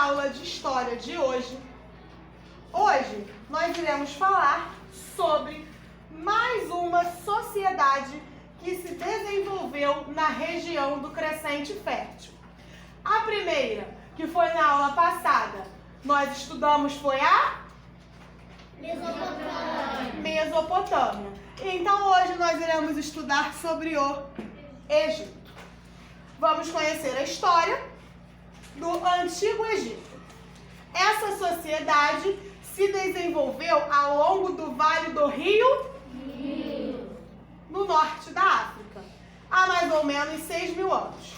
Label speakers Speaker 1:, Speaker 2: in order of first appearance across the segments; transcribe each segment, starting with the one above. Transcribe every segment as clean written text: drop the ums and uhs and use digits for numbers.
Speaker 1: aula de história de hoje. Hoje nós iremos falar sobre mais uma sociedade que se desenvolveu na região do Crescente Fértil. A primeira, que foi na aula passada, nós estudamos foi a Mesopotâmia. Então hoje nós iremos estudar sobre o Egito. Vamos conhecer a história do Antigo Egito. Essa sociedade se desenvolveu ao longo do Vale do Rio, no norte da África, há mais ou menos 6.000 anos.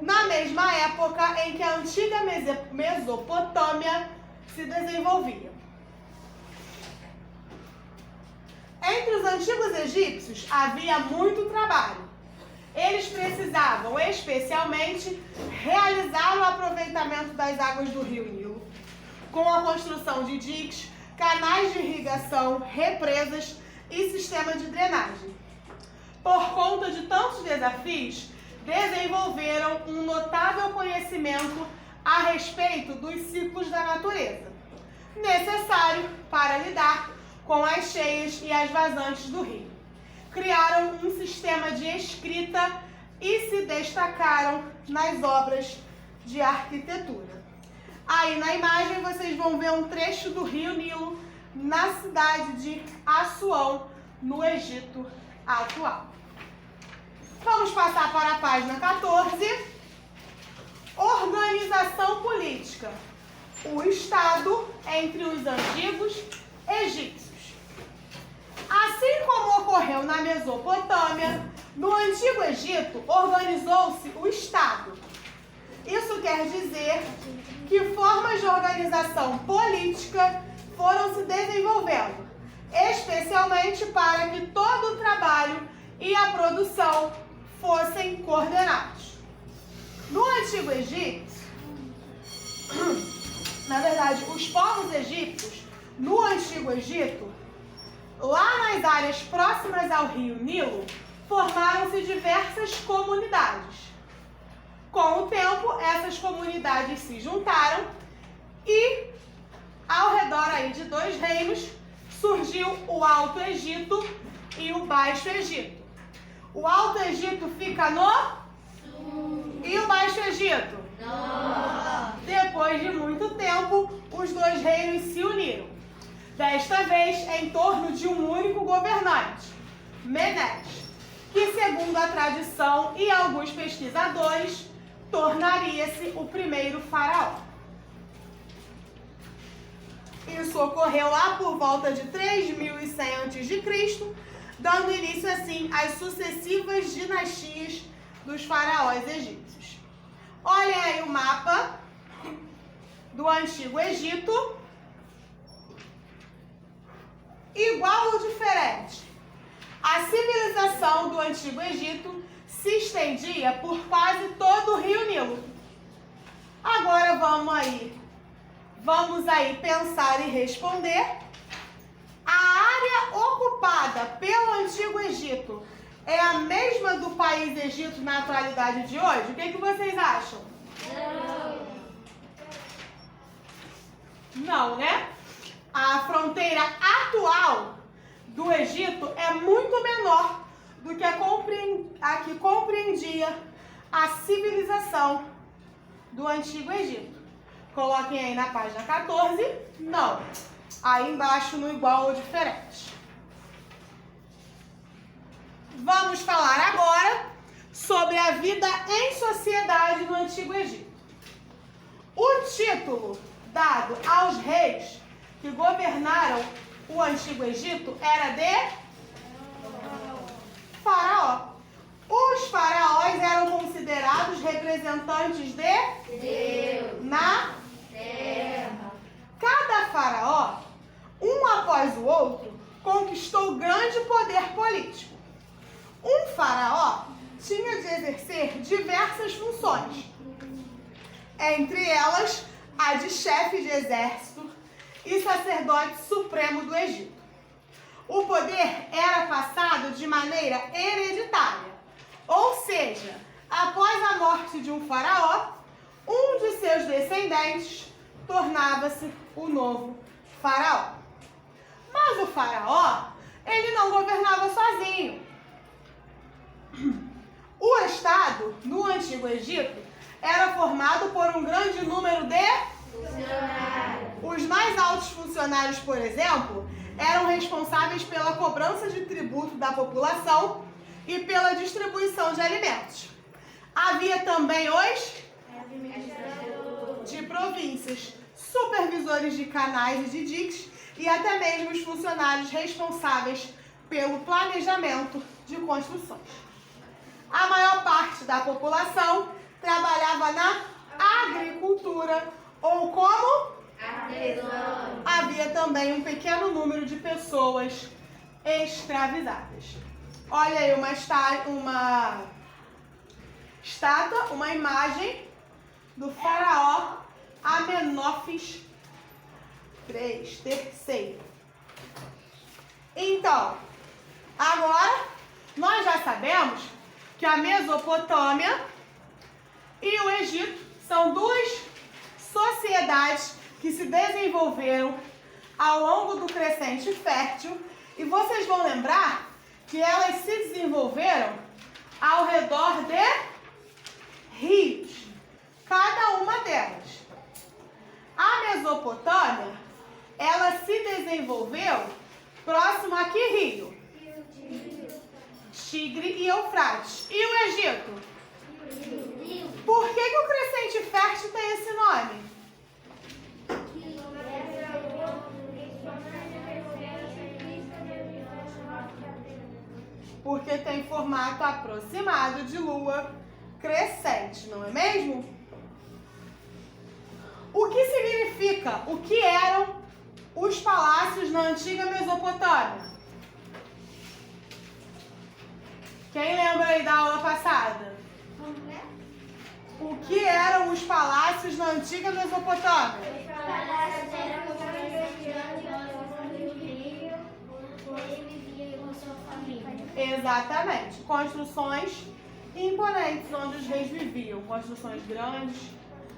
Speaker 1: Na mesma época em que a antiga Mesopotâmia se desenvolvia. Entre os antigos egípcios havia muito trabalho. Eles precisavam, especialmente, realizar o aproveitamento das águas do rio Nilo, com a construção de diques, canais de irrigação, represas e sistema de drenagem. Por conta de tantos desafios, desenvolveram um notável conhecimento a respeito dos ciclos da natureza, necessário para lidar com as cheias e as vazantes do rio. Criaram um sistema de escrita e se destacaram nas obras de arquitetura. Aí na imagem vocês vão ver um trecho do rio Nilo na cidade de Assuã, no Egito atual. Vamos passar para a página 14. Organização política. O Estado entre os antigos egípcios. Assim como ocorreu na Mesopotâmia, no Antigo Egito organizou-se o Estado. Isso quer dizer que formas de organização política foram se desenvolvendo, especialmente para que todo o trabalho e a produção fossem coordenados. No Antigo Egito, na verdade, os povos egípcios, no Antigo Egito, lá nas áreas próximas ao rio Nilo, formaram-se diversas comunidades. Com o tempo, essas comunidades se juntaram e, ao redor aí de dois reinos, surgiu o Alto Egito e o Baixo Egito. O Alto Egito fica no sul. E o Baixo Egito? Não. Depois de muito tempo, os dois reinos se uniram. Desta vez em torno de um único governante, Menes, que segundo a tradição e alguns pesquisadores, tornaria-se o primeiro faraó. Isso ocorreu lá por volta de 3.100 a.C., dando início assim às sucessivas dinastias dos faraós egípcios. Olhem aí o mapa do Antigo Egito. Igual ou diferente? A civilização do Antigo Egito se estendia por quase todo o rio Nilo. Agora vamos aí pensar e responder. A área ocupada pelo Antigo Egito é a mesma do país Egito na atualidade de hoje? O que vocês acham? Não, né? A fronteira atual do Egito é muito menor do que a que compreendia a civilização do Antigo Egito. Coloquem aí na página 14. Não. Aí embaixo no igual ou diferente. Vamos falar agora sobre a vida em sociedade no Antigo Egito. O título dado aos reis que governaram o Antigo Egito era de faraó. Os faraós eram considerados representantes de Deus na terra. Cada faraó, um após o outro, conquistou grande poder político. Um faraó tinha de exercer diversas funções, entre elas a de chefe de exército e sacerdote supremo do Egito. O poder era passado de maneira hereditária, ou seja, após a morte de um faraó, um de seus descendentes tornava-se o novo faraó. Mas o faraó, ele não governava sozinho. O Estado, no Antigo Egito, era formado por um grande número de funcionários. Os mais altos funcionários, por exemplo, eram responsáveis pela cobrança de tributo da população e pela distribuição de alimentos. Havia também os de províncias, supervisores de canais e de diques e até mesmo os funcionários responsáveis pelo planejamento de construções. A maior parte da população trabalhava na agricultura ou como artesão. Havia também um pequeno número de pessoas escravizadas. Olha aí uma estátua, uma imagem do faraó Amenófis III. Então, agora nós já sabemos que a Mesopotâmia e o Egito são duas sociedades que se desenvolveram ao longo do Crescente Fértil, e vocês vão lembrar que elas se desenvolveram ao redor de rios, cada uma delas. A Mesopotâmia, ela se desenvolveu próximo a que rio? Tigre e Eufrates. E o Egito? Por que o Crescente Fértil tem esse nome? Porque tem formato aproximado de lua crescente, não é mesmo? O que significa? O que eram os palácios na antiga Mesopotâmia? Quem lembra aí da aula passada? O que eram os palácios na antiga Mesopotâmia?
Speaker 2: Os palácios eram construções do rio, ele vivia com sua família.
Speaker 1: Exatamente. Construções imponentes, onde os reis viviam. Construções grandes,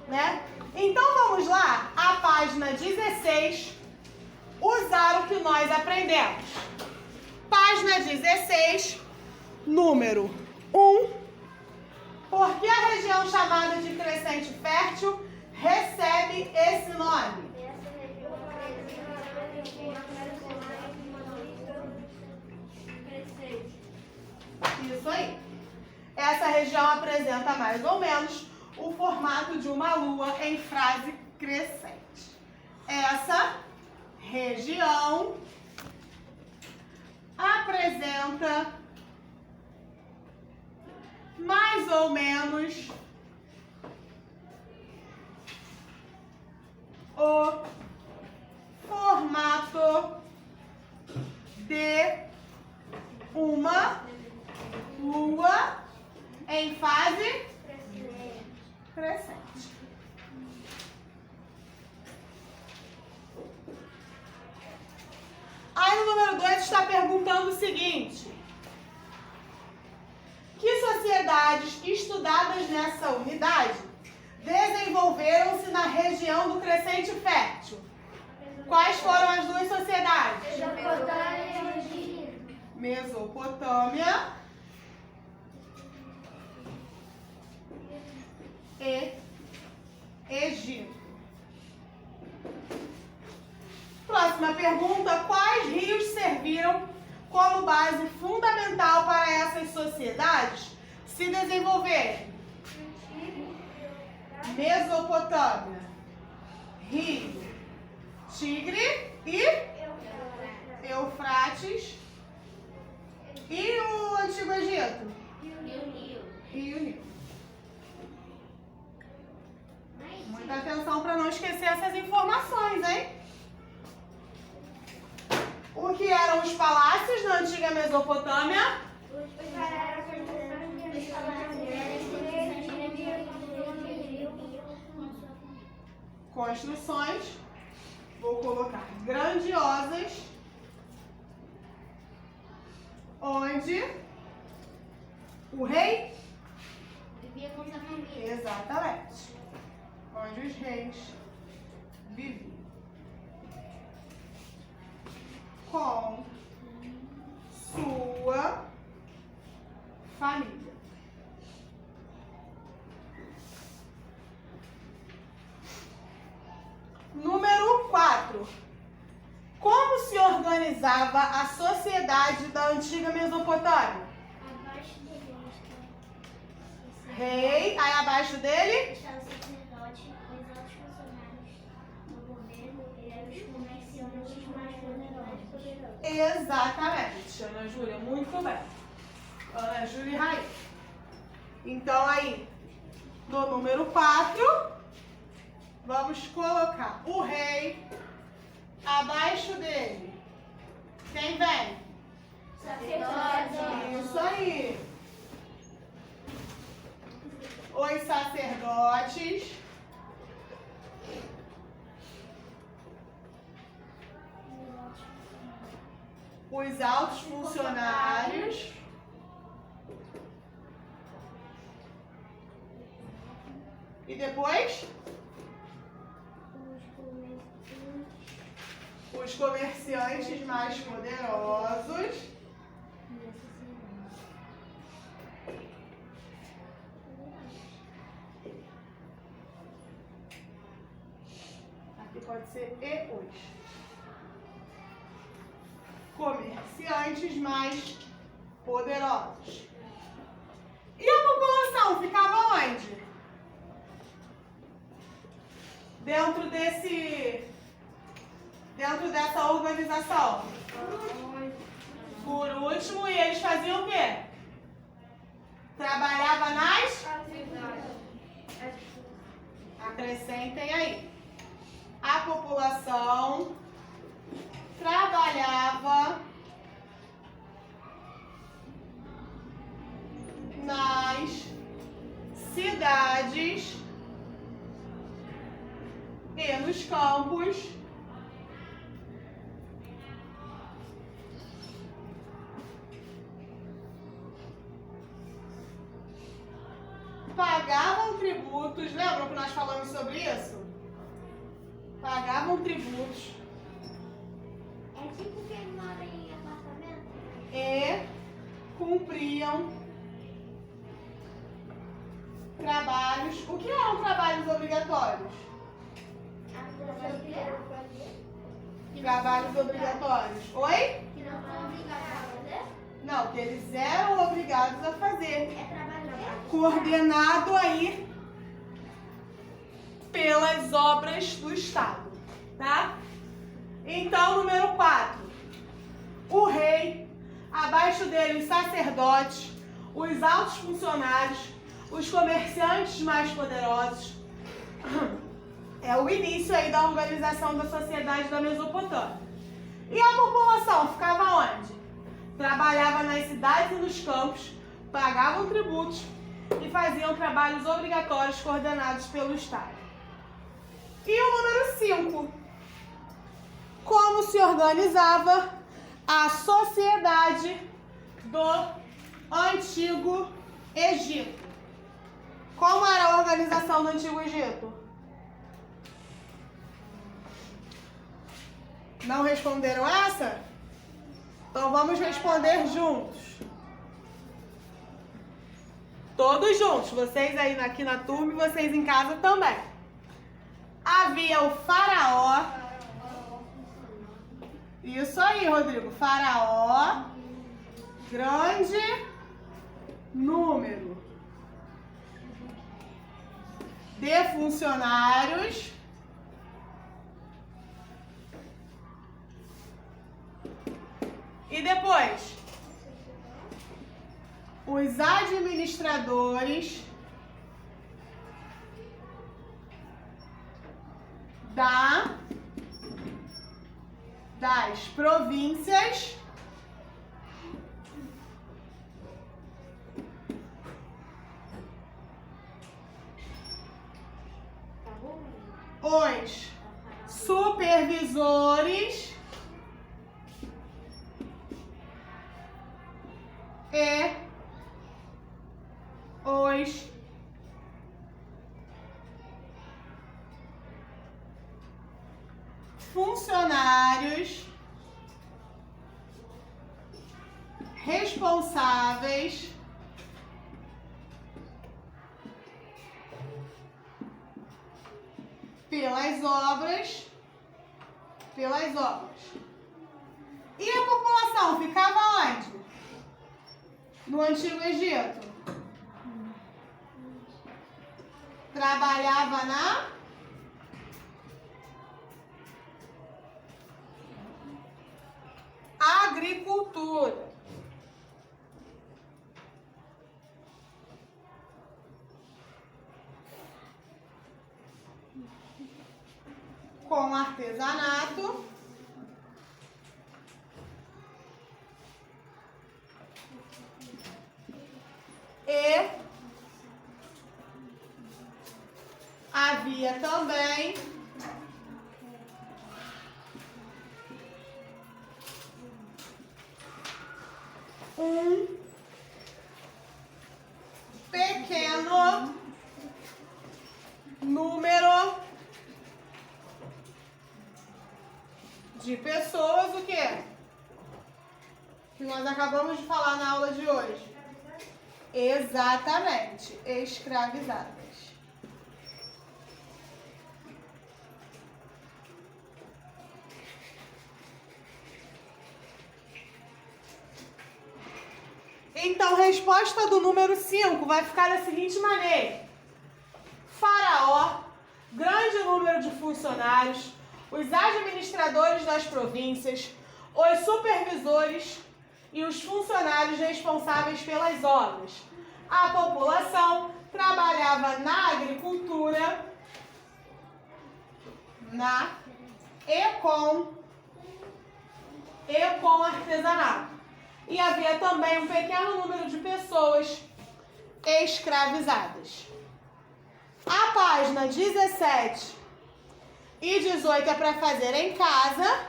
Speaker 1: né? Então vamos lá, a página 16, usar o que nós aprendemos. Página 16, número 1. Por que a região chamada de Crescente Fértil recebe esse nome? Isso aí. Essa região apresenta mais ou menos o formato de uma lua em fase crescente. Essa região apresenta mais ou menos o formato de uma lua em fase crescente. Aí no número 2 está perguntando o seguinte: que sociedades estudadas nessa unidade desenvolveram-se na região do Crescente Fértil? Quais foram as duas sociedades? Mesopotâmia e Egito. Próxima pergunta: quais rios serviram como base fundamental para essas sociedades se desenvolverem? Mesopotâmia, Rio Tigre e Eufrates. E o Antigo Egito? Rio Nilo. Muita atenção para não esquecer essas informações, hein? O que eram os palácios na antiga Mesopotâmia? Construções, vou colocar grandiosas, onde o rei
Speaker 2: vivia com sua família.
Speaker 1: Exatamente. Onde os reis vivia com sua família. Número 4. Como se organizava a sociedade da antiga Mesopotâmia?
Speaker 2: Abaixo dele está
Speaker 1: Rei, aí abaixo dele?
Speaker 2: o sacerdote, os altos funcionários do governo e os comerciantes mais poderosos.
Speaker 1: Exatamente, Ana Júlia, muito bem. Ana Júlia e Raí. Então aí, no número 4, vamos colocar o rei abaixo dele. Quem vem?
Speaker 2: Sacerdote.
Speaker 1: Isso aí. Os sacerdotes. Os altos funcionários. E depois? Os comerciantes mais poderosos. Aqui pode ser e os. Comerciantes mais poderosos. E a população ficava onde? Dentro dessa organização. Por último, e eles faziam o quê? Trabalhava nas? Acrescentem aí. A população trabalhava nas cidades e nos campos pagavam tributos. Lembram que nós falamos sobre isso? Pagavam tributos
Speaker 2: É tipo quem mora em apartamento?
Speaker 1: e cumpriam trabalhos. O que eram trabalhos obrigatórios? Trabalhos obrigatórios. Oi?
Speaker 2: Que não são obrigados a fazer?
Speaker 1: Não, que eles eram obrigados a fazer.
Speaker 2: É trabalho
Speaker 1: Coordenado aí pelas obras do Estado, tá? Então, número 4. O rei, abaixo dele os sacerdotes, os altos funcionários, os comerciantes mais poderosos. É o início aí da organização da sociedade da Mesopotâmia. E a população ficava onde? Trabalhava nas cidades e nos campos, pagavam tributos e faziam trabalhos obrigatórios coordenados pelo Estado. E o número 5. Como se organizava a sociedade do Antigo Egito? Como era a organização do Antigo Egito? Não responderam essa? Então vamos responder juntos. Todos juntos, vocês aí aqui na turma e vocês em casa também. Havia o faraó. Isso aí, Rodrigo. Faraó. Grande número de funcionários. E depois, os administradores das províncias os supervisores e os funcionários responsáveis pelas obras. E a população ficava onde? No Antigo Egito. Trabalhava na agricultura. Com artesanato. E havia também um pequeno número de pessoas, o quê? Que nós acabamos de falar na aula de hoje. Exatamente, escravizadas. Então, resposta do número 5 vai ficar da seguinte maneira. Faraó, grande número de funcionários, os administradores das províncias, os supervisores e os funcionários responsáveis pelas obras. A população trabalhava na agricultura e com artesanato. E havia também um pequeno número de pessoas escravizadas. A página 17 e 18 é para fazer em casa.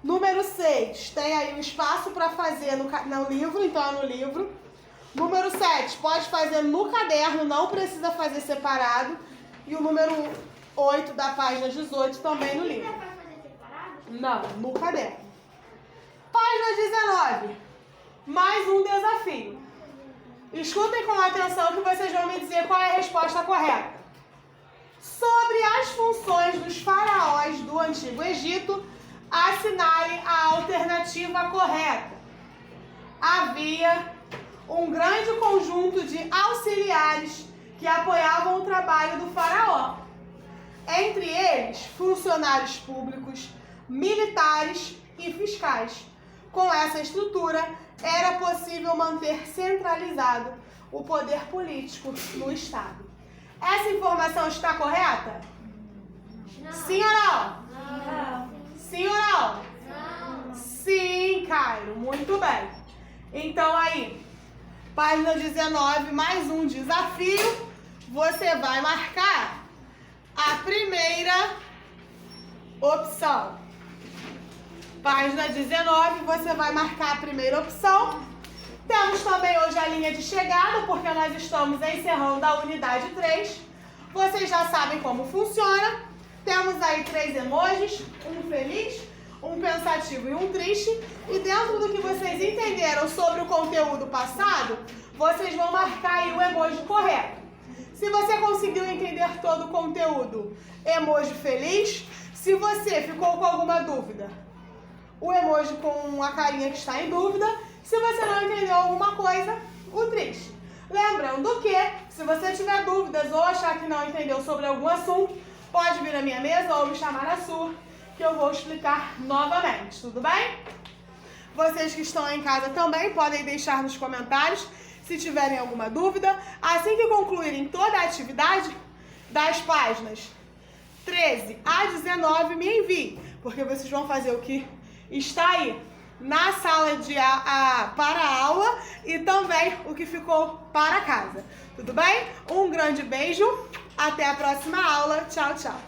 Speaker 1: Número 6, tem aí um espaço para fazer no livro, então é no livro. Número 7, pode fazer no caderno, não precisa fazer separado. E o número 8 da página 18 também no livro.
Speaker 2: Não dá pra fazer separado?
Speaker 1: Não, no caderno. Página 19, mais um desafio. Escutem com atenção que vocês vão me dizer qual é a resposta correta. Sobre as funções dos faraós do Antigo Egito, assinale a alternativa correta. Havia um grande conjunto de auxiliares que apoiavam o trabalho do faraó. Entre eles, funcionários públicos, militares e fiscais. Com essa estrutura, era possível manter centralizado o poder político no Estado. Essa informação está correta?
Speaker 2: Não.
Speaker 1: Sim ou não?
Speaker 2: Não.
Speaker 1: Sim ou não?
Speaker 2: Não.
Speaker 1: Sim, Cairo. Muito bem. Então aí, página 19, mais um desafio. Você vai marcar a primeira opção. Página 19, você vai marcar a primeira opção. Temos também hoje a linha de chegada, porque nós estamos encerrando a unidade 3. Vocês já sabem como funciona. Temos aí 3 emojis, um feliz, um pensativo e um triste. E dentro do que vocês entenderam sobre o conteúdo passado, vocês vão marcar aí o emoji correto. Se você conseguiu entender todo o conteúdo, emoji feliz. Se você ficou com alguma dúvida, o emoji com a carinha que está em dúvida. Se você não entendeu alguma coisa, o triste. Lembrando que, se você tiver dúvidas ou achar que não entendeu sobre algum assunto, pode vir à minha mesa ou me chamar na sua, que eu vou explicar novamente, tudo bem? Vocês que estão em casa também podem deixar nos comentários se tiverem alguma dúvida. Assim que concluírem toda a atividade, das páginas 13 a 19, me enviem, porque vocês vão fazer o que está aí na sala para a aula e também o que ficou para casa. Tudo bem? Um grande beijo, até a próxima aula. Tchau, tchau.